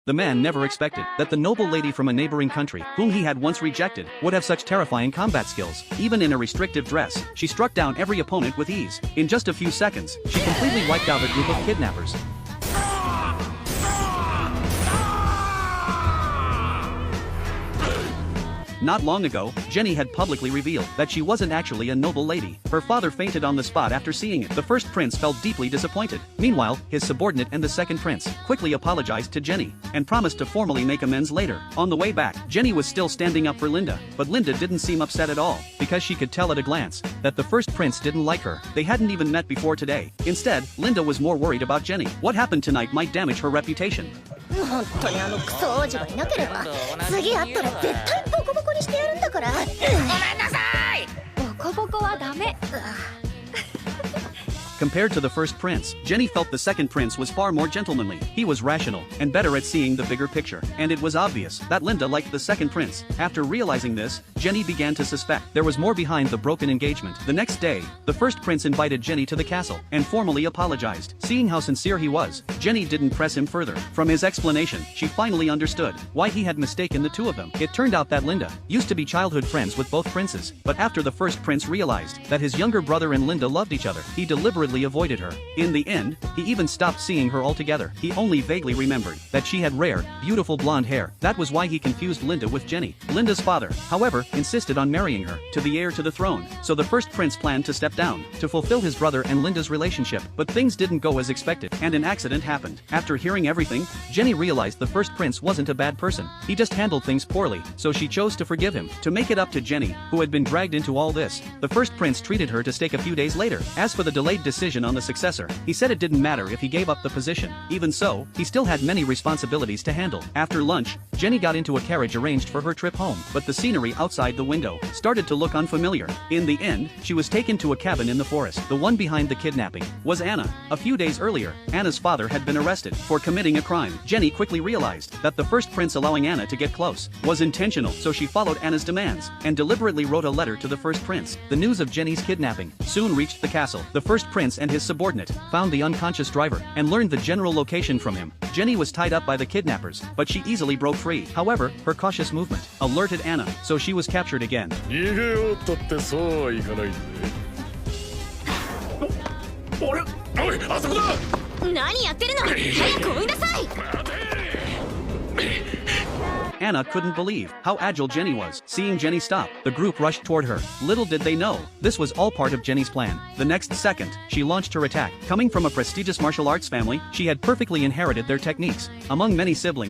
The man never expected that the noble lady from a neighboring country, whom he had once rejected, would have such terrifying combat skills. Even in a restrictive dress, she struck down every opponent with ease. In just a few seconds, she completely wiped out a group of kidnappers. Not long ago, Jenny had publicly revealed that she wasn't actually a noble lady. Her father fainted on the spot after seeing it. The first prince felt deeply disappointed. Meanwhile, his subordinate and the second prince quickly apologized to Jenny and promised to formally make amends later. On the way back, Jenny was still standing up for Linda, but Linda didn't seem upset at all, because she could tell at a glance that the first prince didn't like her. They hadn't even met before today. Instead, Linda was more worried about Jenny. What happened tonight might damage her reputation. 本当にあのクソ王子がいなければ次会ったら絶対ボコボコにしてやるんだから。ごめんなさい。ボコボコはダメ。Compared to the first prince, Jenny felt the second prince was far more gentlemanly. He was rational and better at seeing the bigger picture. And it was obvious that Linda liked the second prince. After realizing this, Jenny began to suspect there was more behind the broken engagement. The next day, the first prince invited Jenny to the castle and formally apologized. Seeing how sincere he was, Jenny didn't press him further. From his explanation, she finally understood why he had mistaken the two of them. It turned out that Linda used to be childhood friends with both princes, but after the first prince realized that his younger brother and Linda loved each other, he deliberately avoided her. In the end, he even stopped seeing her altogether. He only vaguely remembered that she had rare, beautiful blonde hair. That was why he confused Linda with Jenny. Linda's father, however, insisted on marrying her to the heir to the throne, so the first prince planned to step down to fulfill his brother and Linda's relationship. But things didn't go as expected, and an accident happened. After hearing everything, Jenny realized the first prince wasn't a bad person. He just handled things poorly, so she chose to forgive him. To make it up to Jenny, who had been dragged into all this, the first prince treated her to steak a few days later. As for the delayed decision on the successor, he said it didn't matter if he gave up the position. Even so, he still had many responsibilities to handle. After lunch, Jenny got into a carriage arranged for her trip home, but the scenery outside the window started to look unfamiliar. In the end, she was taken to a cabin in the forest. The one behind the kidnapping was Anna. A few days earlier, Anna's father had been arrested for committing a crime. Jenny quickly realized that the first prince allowing Anna to get close was intentional, so she followed Anna's demands and deliberately wrote a letter to the first prince. The news of Jenny's kidnapping soon reached the castle. The first prince and his subordinate found the unconscious driver and learned the general location from him. Jenny was tied up by the kidnappers, but she easily broke free. However, her cautious movement alerted Anna, so she was captured again. 逃げようとってそうはいかないぜ。おい、あそこだ。何やってるの？早く追いなさい。 Anna couldn't believe how agile Jenny was. Seeing Jenny stop, the group rushed toward her. Little did they know, this was all part of Jenny's plan. The next second, she launched her attack. Coming from a prestigious martial arts family, she had perfectly inherited their techniques. Among many siblings,